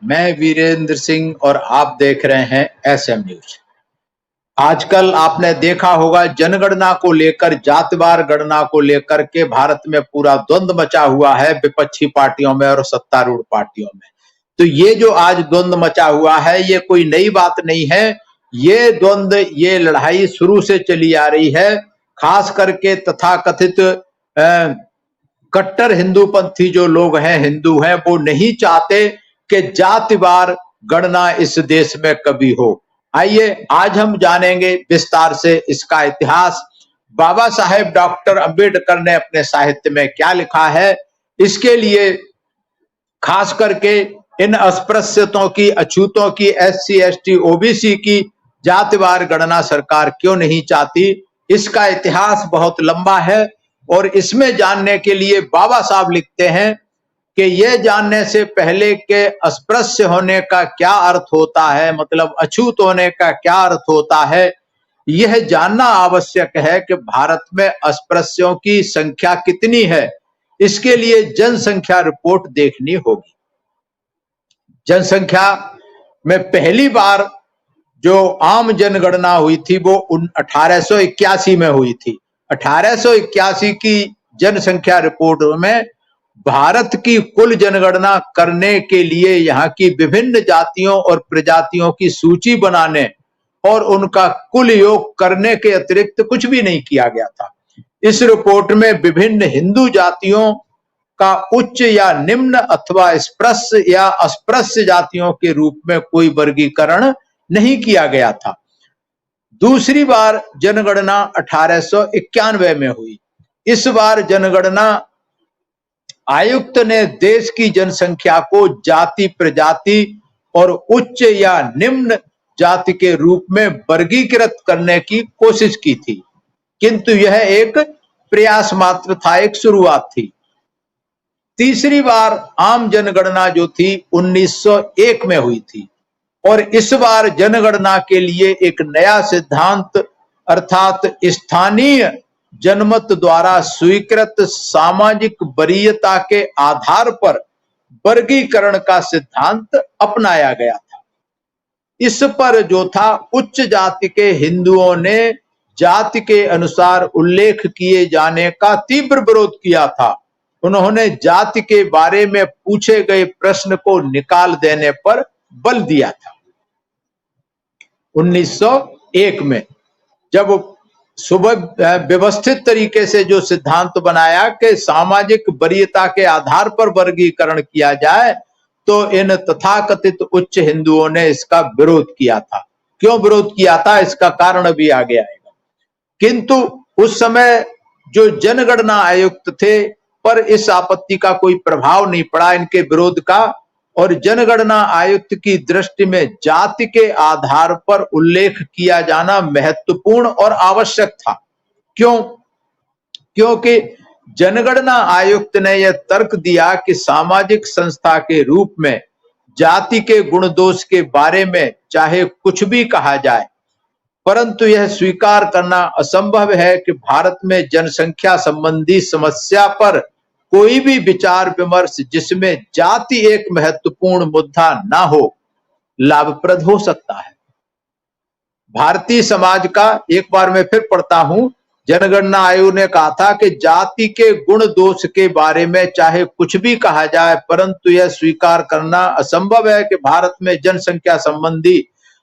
मैं वीरेंद्र सिंह और आप देख रहे हैं एसएम न्यूज। आजकल आपने देखा होगा जनगणना को लेकर, जातिवार गणना को लेकर के भारत में पूरा द्वंद्व मचा हुआ है विपक्षी पार्टियों में और सत्तारूढ़ पार्टियों में। तो ये जो आज द्वंद्व मचा हुआ है ये कोई नई बात नहीं है। ये द्वंद्व, ये लड़ाई शुरू से चली आ रही है। खास करके तथाकथित कट्टर हिंदूपंथी जो लोग हैं, हिंदू हैं, वो नहीं चाहते कि जातिवार गणना इस देश में कभी हो। आइए आज हम जानेंगे विस्तार से इसका इतिहास। बाबा साहेब डॉक्टर अंबेडकर ने अपने साहित्य में क्या लिखा है, इसके लिए खास करके इन अस्पृश्यतों की, अछूतों की, एससी एसटी ओबीसी की जातिवार गणना सरकार क्यों नहीं चाहती, इसका इतिहास बहुत लंबा है। और इसमें जानने के लिए बाबा साहब लिखते हैं कि यह जानने से पहले के अस्पृश्य होने का क्या अर्थ होता है, मतलब अछूत होने का क्या अर्थ होता है, यह जानना आवश्यक है कि भारत में अस्पृश्यों की संख्या कितनी है। इसके लिए जनसंख्या रिपोर्ट देखनी होगी। जनसंख्या में पहली बार जो आम जनगणना हुई थी वो 1881 में हुई थी। 1881 की जनसंख्या रिपोर्ट में भारत की कुल जनगणना करने के लिए यहाँ की विभिन्न जातियों और प्रजातियों की सूची बनाने और उनका कुल योग करने के अतिरिक्त कुछ भी नहीं किया गया था। इस रिपोर्ट में विभिन्न हिंदू जातियों का उच्च या निम्न अथवा स्पृश्य या अस्पृश्य जातियों के रूप में कोई वर्गीकरण नहीं किया गया था। दूसरी बार जनगणना 1891 में हुई। इस बार जनगणना आयुक्त ने देश की जनसंख्या को जाति, प्रजाति और उच्च या निम्न जाति के रूप में वर्गीकृत करने की कोशिश की थी, किंतु यह एक प्रयास मात्र था, एक शुरुआत थी। तीसरी बार आम जनगणना जो थी 1901 में हुई थी और इस बार जनगणना के लिए एक नया सिद्धांत अर्थात स्थानीय जनमत द्वारा स्वीकृत सामाजिक वरीयता के आधार पर वर्गीकरण का सिद्धांत अपनाया गया था। इस पर जो था उच्च जाति के हिंदुओं ने जाति के अनुसार उल्लेख किए जाने का तीव्र विरोध किया था। उन्होंने जाति के बारे में पूछे गए प्रश्न को निकाल देने पर बल दिया था। 1901 में जब व्यवस्थित तरीके से जो सिद्धांत बनाया कि सामाजिक वरीयता के आधार पर वर्गीकरण किया जाए, तो इन तथाकथित उच्च हिंदुओं ने इसका विरोध किया था। क्यों विरोध किया था, इसका कारण भी आगे आएगा। किंतु उस समय जो जनगणना आयुक्त थे पर इस आपत्ति का कोई प्रभाव नहीं पड़ा, इनके विरोध का। और जनगणना आयुक्त की दृष्टि में जाति के आधार पर उल्लेख किया जाना महत्वपूर्ण और आवश्यक था। क्यों? क्योंकि जनगणना आयुक्त ने यह तर्क दिया कि सामाजिक संस्था के रूप में जाति के गुण दोष के बारे में चाहे कुछ भी कहा जाए, परंतु यह स्वीकार करना असंभव है कि भारत में जनसंख्या संबंधी समस्या पर कोई भी विचार विमर्श जिसमें जाति एक महत्वपूर्ण मुद्दा ना हो, लाभप्रद हो सकता है। भारतीय समाज का, एक बार मैं फिर पढ़ता हूं, जनगणना आयोग ने कहा था कि जाति के गुण दोष के बारे में चाहे कुछ भी कहा जाए, परंतु यह स्वीकार करना असंभव है कि भारत में जनसंख्या संबंधी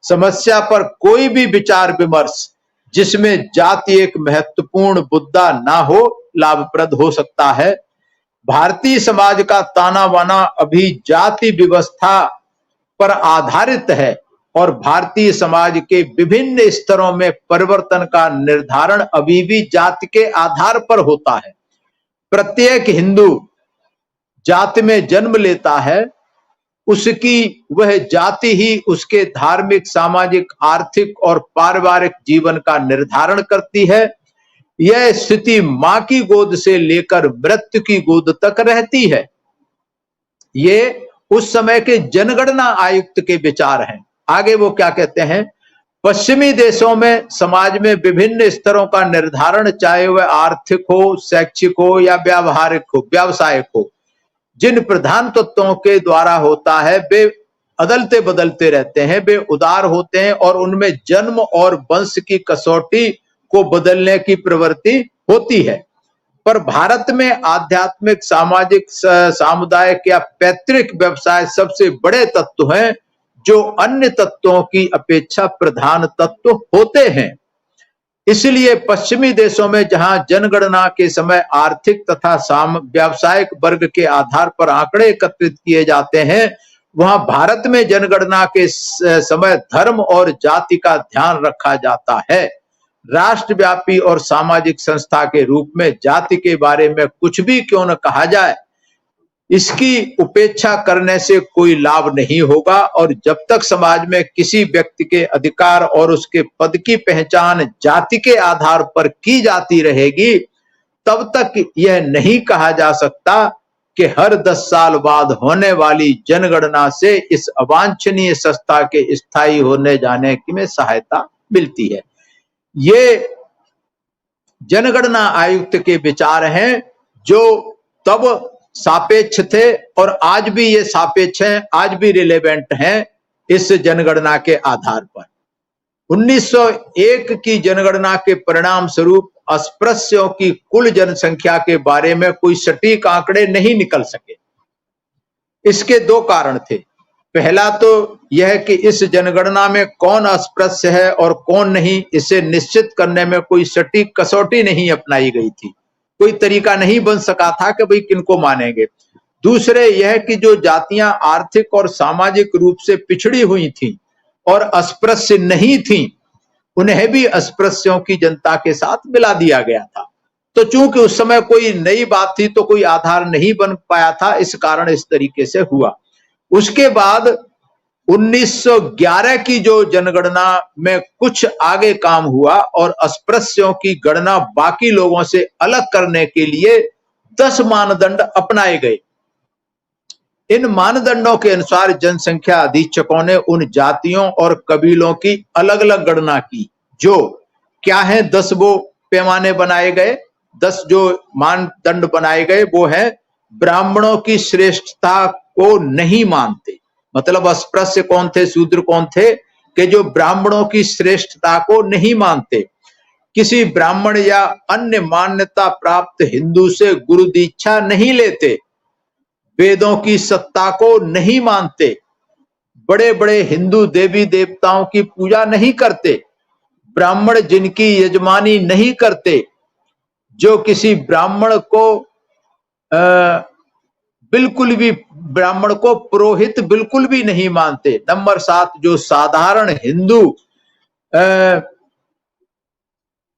समस्या पर कोई भी विचार विमर्श जिसमें जाति एक महत्वपूर्ण मुद्दा ना हो, लाभप्रद हो सकता है। भारतीय समाज का ताना बाना अभी जाति व्यवस्था पर आधारित है और भारतीय समाज के विभिन्न स्तरों में परिवर्तन का निर्धारण अभी भी जाति के आधार पर होता है। प्रत्येक हिंदू जाति में जन्म लेता है, उसकी वह जाति ही उसके धार्मिक, सामाजिक, आर्थिक और पारिवारिक जीवन का निर्धारण करती है। यह स्थिति मां की गोद से लेकर मृत्यु की गोद तक रहती है। ये उस समय के जनगणना आयुक्त के विचार हैं। आगे वो क्या कहते हैं, पश्चिमी देशों में समाज में विभिन्न स्तरों का निर्धारण, चाहे वह आर्थिक हो, शैक्षिक हो या व्यावहारिक हो, व्यावसायिक हो, जिन प्रधान तत्वों के द्वारा होता है वे अदलते बदलते रहते हैं, वे उदार होते हैं और उनमें जन्म और वंश की कसौटी को बदलने की प्रवृत्ति होती है। पर भारत में आध्यात्मिक, सामाजिक, सामुदायिक या पैतृक व्यवसाय सबसे बड़े तत्व हैं, जो अन्य तत्वों की अपेक्षा प्रधान तत्व होते हैं। इसलिए पश्चिमी देशों में जहां जनगणना के समय आर्थिक तथा व्यावसायिक वर्ग के आधार पर आंकड़े एकत्रित किए जाते हैं, वहां भारत में जनगणना के समय धर्म और जाति का ध्यान रखा जाता है। राष्ट्रव्यापी और सामाजिक संस्था के रूप में जाति के बारे में कुछ भी क्यों न कहा जाए, इसकी उपेक्षा करने से कोई लाभ नहीं होगा, और जब तक समाज में किसी व्यक्ति के अधिकार और उसके पद की पहचान जाति के आधार पर की जाती रहेगी, तब तक यह नहीं कहा जा सकता कि हर 10 साल बाद होने वाली जनगणना से इस अवांछनीय संस्था के स्थायी होने जाने में सहायता मिलती है। ये जनगणना आयुक्त के विचार हैं, जो तब सापेक्ष थे और आज भी ये सापेक्ष हैं, आज भी रिलेवेंट हैं इस जनगणना के आधार पर। 1901 की जनगणना के परिणाम स्वरूप अस्पृश्यों की कुल जनसंख्या के बारे में कोई सटीक आंकड़े नहीं निकल सके। इसके 2 कारण थे। पहला तो यह कि इस जनगणना में कौन अस्पृश्य है और कौन नहीं, इसे निश्चित करने में कोई सटीक कसौटी नहीं अपनाई गई थी, कोई तरीका नहीं बन सका था कि भाई किनको मानेंगे। दूसरे यह कि जो जातियां आर्थिक और सामाजिक रूप से पिछड़ी हुई थीं और अस्पृश्य नहीं थीं, उन्हें भी अस्पृश्यों की जनता के साथ मिला दिया गया था। तो चूंकि उस समय कोई नई बात थी तो कोई आधार नहीं बन पाया था, इस कारण इस तरीके से हुआ। उसके बाद 1911 की जो जनगणना में कुछ आगे काम हुआ और अस्पृश्यों की गणना बाकी लोगों से अलग करने के लिए 10 मानदंड अपनाए गए। इन मानदंडों के अनुसार जनसंख्या अधीक्षकों ने उन जातियों और कबीलों की अलग अलग गणना की। जो क्या है, 10 वो पैमाने बनाए गए, 10 जो मानदंड बनाए गए वो है, ब्राह्मणों की श्रेष्ठता को नहीं मानते। मतलब अस्पृश्य कौन थे, शूद्र कौन थे, कि जो ब्राह्मणों की श्रेष्ठता को नहीं मानते। किसी ब्राह्मण या अन्य मान्यता प्राप्त हिंदू से गुरु दीक्षा नहीं लेते, वेदों की सत्ता को नहीं मानते, बड़े बड़े हिंदू देवी देवताओं की पूजा नहीं करते, ब्राह्मण जिनकी यजमानी नहीं करते, जो किसी ब्राह्मण को बिल्कुल भी, ब्राह्मण को पुरोहित बिल्कुल भी नहीं मानते। नंबर 7, जो साधारण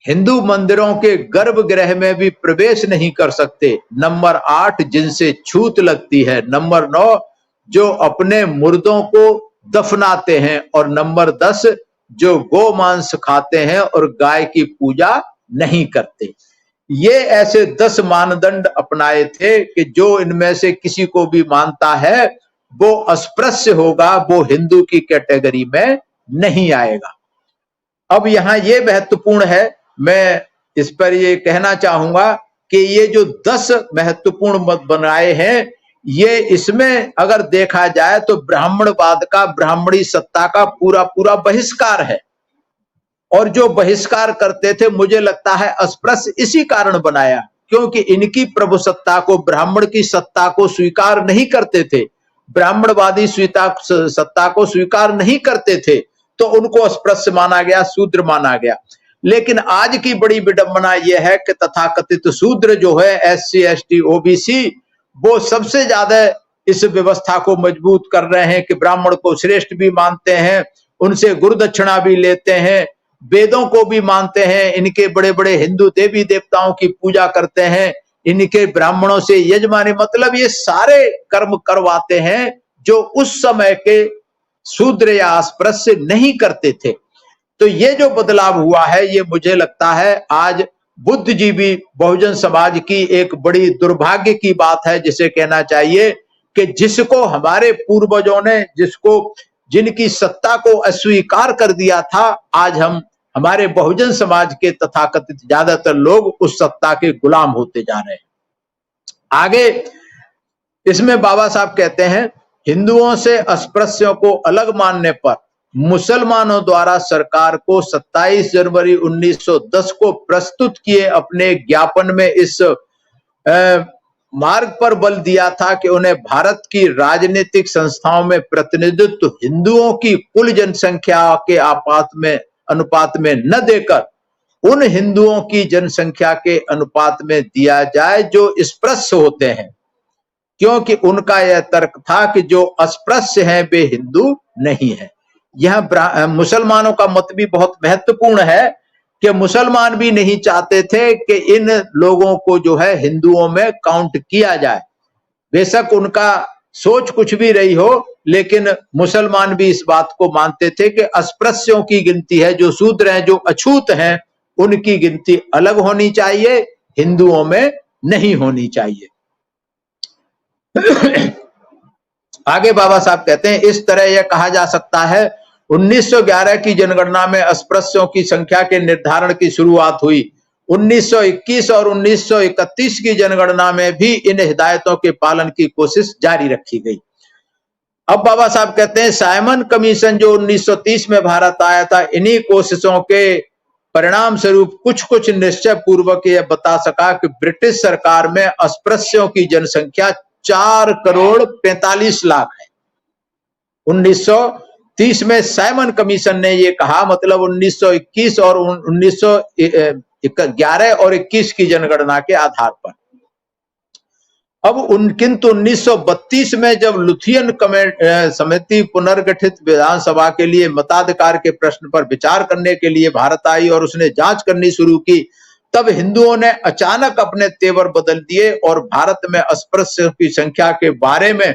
हिंदू मंदिरों के गर्भगृह में भी प्रवेश नहीं कर सकते। नंबर 8, जिनसे छूत लगती है। नंबर 9, जो अपने मुर्दों को दफनाते हैं। और नंबर 10, जो गोमांस खाते हैं और गाय की पूजा नहीं करते। ये ऐसे 10 मानदंड अपनाए थे कि जो इनमें से किसी को भी मानता है वो अस्पृश्य होगा, वो हिंदू की कैटेगरी में नहीं आएगा। अब यहां ये महत्वपूर्ण है, मैं इस पर ये कहना चाहूंगा कि ये जो 10 महत्वपूर्ण मत बनाए हैं, ये इसमें अगर देखा जाए तो ब्राह्मणवाद का, ब्राह्मणी सत्ता का पूरा पूरा बहिष्कार है। और जो बहिष्कार करते थे, मुझे लगता है अस्पृश्य इसी कारण बनाया, क्योंकि इनकी प्रभु सत्ता को, ब्राह्मण की सत्ता को स्वीकार नहीं करते थे, ब्राह्मणवादी सत्ता को स्वीकार नहीं करते थे, तो उनको अस्पृश्य माना गया, शूद्र माना गया। लेकिन आज की बड़ी विडंबना यह है कि तथाकथित शूद्र जो है, SC ST OBC, वो सबसे ज्यादा इस व्यवस्था को मजबूत कर रहे हैं कि ब्राह्मण को श्रेष्ठ भी मानते हैं, उनसे गुरुदक्षिणा भी लेते हैं, वेदों को भी मानते हैं, इनके बड़े बड़े हिंदू देवी देवताओं की पूजा करते हैं, इनके ब्राह्मणों से यजमानी, मतलब ये सारे कर्म करवाते हैं जो उस समय के शूद्र या अस्पृश्य नहीं करते थे। तो ये जो बदलाव हुआ है, ये मुझे लगता है आज बुद्धिजीवी बहुजन समाज की एक बड़ी दुर्भाग्य की बात है, जिसे कहना चाहिए कि जिसको हमारे पूर्वजों ने, जिनकी सत्ता को अस्वीकार कर दिया था, आज हमारे बहुजन समाज के तथाकथित ज्यादातर लोग उस सत्ता के गुलाम होते जा रहे हैं। आगे इसमें बाबा साहब कहते हैं, हिंदुओं से अस्पृश्यों को अलग मानने पर मुसलमानों द्वारा सरकार को 27 जनवरी 1910 को प्रस्तुत किए अपने ज्ञापन में इस मार्ग पर बल दिया था कि उन्हें भारत की राजनीतिक संस्थाओं में प्रतिनिधित्व हिंदुओं की कुल जनसंख्या के अनुपात में न देकर उन हिंदुओं की जनसंख्या के अनुपात में दिया जाए जो अस्पृश्य होते हैं, क्योंकि उनका यह तर्क था कि जो अस्पृश्य हैं वे हिंदू नहीं है। यह मुसलमानों का मत भी बहुत महत्वपूर्ण है कि मुसलमान भी नहीं चाहते थे कि इन लोगों को जो है हिंदुओं में काउंट किया जाए। बेशक उनका सोच कुछ भी रही हो, लेकिन मुसलमान भी इस बात को मानते थे कि अस्पृश्यों की गिनती है, जो शूद्र हैं, जो अछूत हैं, उनकी गिनती अलग होनी चाहिए, हिंदुओं में नहीं होनी चाहिए। आगे बाबा साहब कहते हैं, इस तरह यह कहा जा सकता है 1911 की जनगणना में अस्पृश्यों की संख्या के निर्धारण की शुरुआत हुई। 1921 और 1931 की जनगणना में भी इन हिदायतों के पालन की कोशिश जारी रखी गई। अब बाबा साहब कहते हैं, साइमन कमीशन जो 1930 में भारत आया था, इन्हीं कोशिशों के परिणाम स्वरूप कुछ निश्चय पूर्वक यह बता सका कि ब्रिटिश सरकार में अस्पृश्यों की जनसंख्या 4 करोड़ 45 लाख है। 1930 में साइमन कमीशन ने यह कहा, मतलब 1921 और 1911 और 21 की जनगणना के आधार पर। अब किंतु 1932 में जब लुथियन समिति पुनर्गठित विधानसभा के लिए मताधिकार के प्रश्न पर विचार करने के लिए भारत आई और उसने जांच करनी शुरू की, तब हिंदुओं ने अचानक अपने तेवर बदल दिए और भारत में अस्पृश्यों की संख्या के बारे में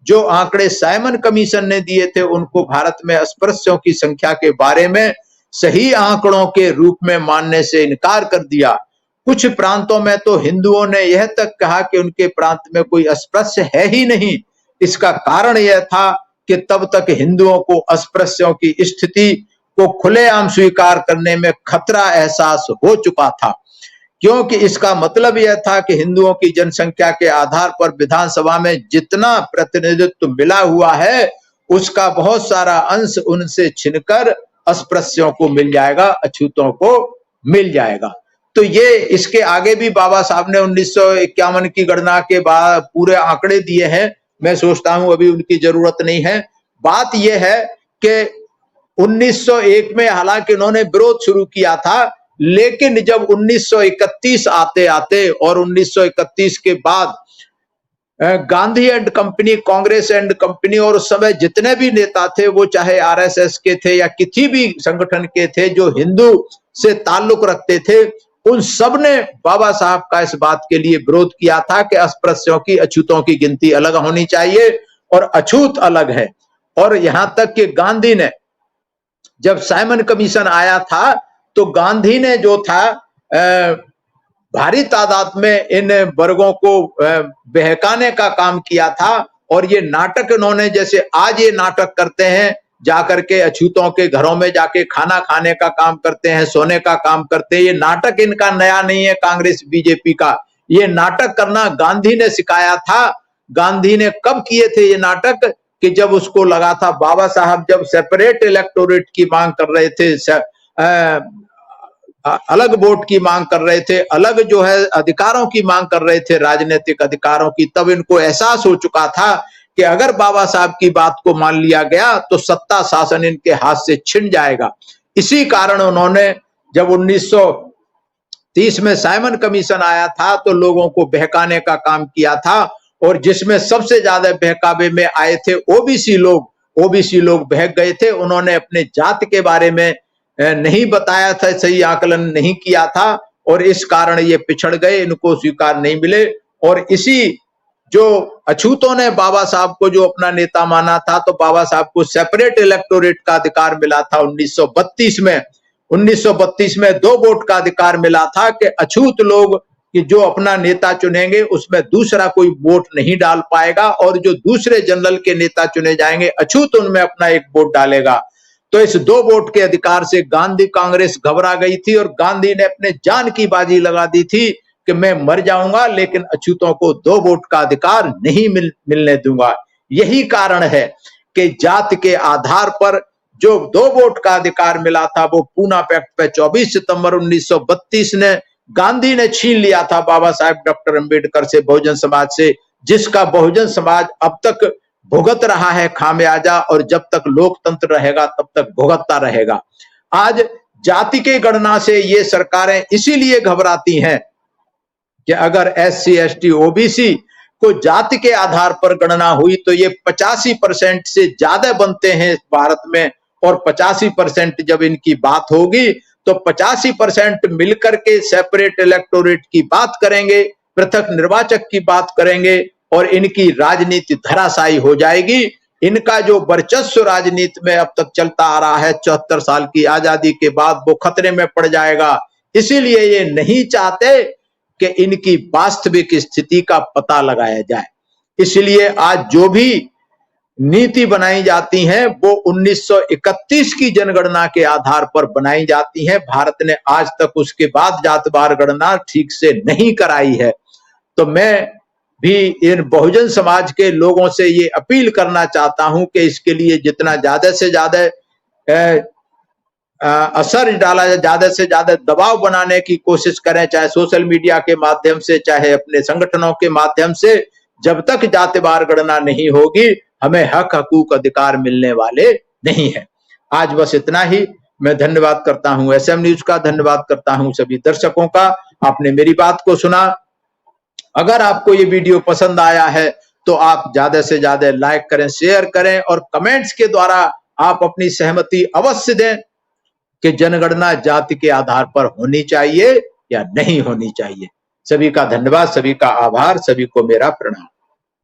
जो आंकड़े साइमन कमीशन ने दिए थे, उनको भारत में अस्पृश्यों की संख्या के बारे में सही आंकड़ों के रूप में मानने से इनकार कर दिया। कुछ प्रांतों में तो हिंदुओं ने यह तक कहा कि उनके प्रांत में कोई अस्पृश्य है ही नहीं। इसका कारण यह था कि तब तक हिंदुओं को अस्पृश्यों की स्थिति को खुलेआम स्वीकार करने में खतरा एहसास हो चुका था, क्योंकि इसका मतलब यह था कि हिंदुओं की जनसंख्या के आधार पर विधानसभा में जितना प्रतिनिधित्व मिला हुआ है, उसका बहुत सारा अंश उनसे छिनकर अस्पृश्यों को मिल जाएगा, अछूतों को मिल जाएगा। तो ये इसके आगे भी बाबा साहब ने 1951 की गणना के बाद पूरे आंकड़े दिए हैं। मैं सोचता हूं अभी उनकी जरूरत नहीं है। बात यह है कि 1901 में हालांकि उन्होंने विरोध शुरू किया था, लेकिन जब 1931 आते आते और 1931 के बाद Gandhi and company, Congress and company और उस समय जितने भी नेता थे, वो चाहे आरएसएस के थे या किसी भी संगठन के थे जो हिंदू से ताल्लुक रखते थे, उन सब ने बाबा साहब का इस बात के लिए विरोध किया था कि अस्पृश्यों की, अछूतों की गिनती अलग होनी चाहिए और अछूत अलग है। और यहां तक कि गांधी ने, जब साइमन कमीशन आया था, तो गांधी ने जो था भारी तादाद में इन वर्गों को बहकाने का काम किया था। और ये नाटक इन्होंने, जैसे आज ये नाटक करते हैं, जाकर के अछूतों के घरों में जाके खाना खाने का काम करते हैं, सोने का काम करते हैं, ये नाटक इनका नया नहीं है कांग्रेस बीजेपी का। ये नाटक करना गांधी ने सिखाया था। गांधी ने कब किए थे ये नाटक? कि जब उसको लगा था, बाबा साहब जब सेपरेट इलेक्टोरेट की मांग कर रहे थे, अलग वोट की मांग कर रहे थे, अलग जो है अधिकारों की मांग कर रहे थे, राजनीतिक अधिकारों की, तब इनको एहसास हो चुका था कि अगर बाबा साहब की बात को मान लिया गया तो सत्ता शासन इनके हाथ से छिन जाएगा। इसी कारण उन्होंने जब 1930 में साइमन कमीशन आया था तो लोगों को बहकाने का काम किया था, और जिसमें सबसे ज्यादा बहकावे में आए थे ओबीसी लोग। ओबीसी लोग बहक गए थे। उन्होंने अपने जात के बारे में नहीं बताया था, सही आकलन नहीं किया था, और इस कारण ये पिछड़ गए, इनको स्वीकार नहीं मिले। और इसी जो अछूतों ने बाबा साहब को जो अपना नेता माना था, तो बाबा साहब को सेपरेट इलेक्टोरेट का अधिकार मिला था 1932 में। 1932 में 2 वोट का अधिकार मिला था कि अछूत लोग कि जो अपना नेता चुनेंगे उसमें दूसरा कोई वोट नहीं डाल पाएगा, और जो दूसरे जनरल के नेता चुने जाएंगे अछूत उनमें अपना 1 वोट डालेगा। तो इस 2 वोट के अधिकार से गांधी कांग्रेस घबरा गई थी, और गांधी ने अपने जान की बाजी लगा दी थी कि मैं मर जाऊंगा लेकिन अछूतों को 2 वोट का अधिकार नहीं मिलने दूंगा। यही कारण है कि जाति के आधार पर जो 2 वोट का अधिकार मिला था वो पूना पैक्ट पे 24 सितंबर 1932 ने गांधी ने छीन लिया था बाबा साहेब डॉक्टर अंबेडकर से, बहुजन समाज से, जिसका बहुजन समाज अब तक भुगत रहा है खामियाजा, और जब तक लोकतंत्र रहेगा तब तक भुगतता रहेगा। आज जाति के गणना से ये सरकारें इसीलिए घबराती हैं कि अगर SC ST OBC को जाति के आधार पर गणना हुई तो ये 85% से ज्यादा बनते हैं भारत में, और 85% जब इनकी बात होगी तो 85% मिलकर के सेपरेट इलेक्टोरेट की बात करेंगे, पृथक निर्वाचक की बात करेंगे, और इनकी राजनीति धराशायी हो जाएगी। इनका जो वर्चस्व राजनीति में अब तक चलता आ रहा है 74 साल की आजादी के बाद, वो खतरे में पड़ जाएगा। इसीलिए ये नहीं चाहते कि इनकी वास्तविक स्थिति का पता लगाया जाए। इसलिए आज जो भी नीति बनाई जाती हैं वो 1931 की जनगणना के आधार पर बनाई जाती हैं। भारत ने आज तक उसके बाद जातवार गणना ठीक से नहीं कराई है। तो मैं भी इन बहुजन समाज के लोगों से ये अपील करना चाहता हूं कि इसके लिए जितना ज्यादा से ज्यादा असर डाला जाए, ज्यादा से ज्यादा दबाव बनाने की कोशिश करें, चाहे सोशल मीडिया के माध्यम से, चाहे अपने संगठनों के माध्यम से। जब तक जातिवार गणना नहीं होगी हमें हक हकूक अधिकार मिलने वाले नहीं है। आज बस इतना ही। मैं धन्यवाद करता हूं SM न्यूज का, धन्यवाद करता हूं सभी दर्शकों का। आपने मेरी बात को सुना। अगर आपको ये वीडियो पसंद आया है तो आप ज्यादा से ज्यादा लाइक करें, शेयर करें, और कमेंट्स के द्वारा आप अपनी सहमति अवश्य दें कि जनगणना जाति के आधार पर होनी चाहिए या नहीं होनी चाहिए। सभी का धन्यवाद, सभी का आभार, सभी को मेरा प्रणाम।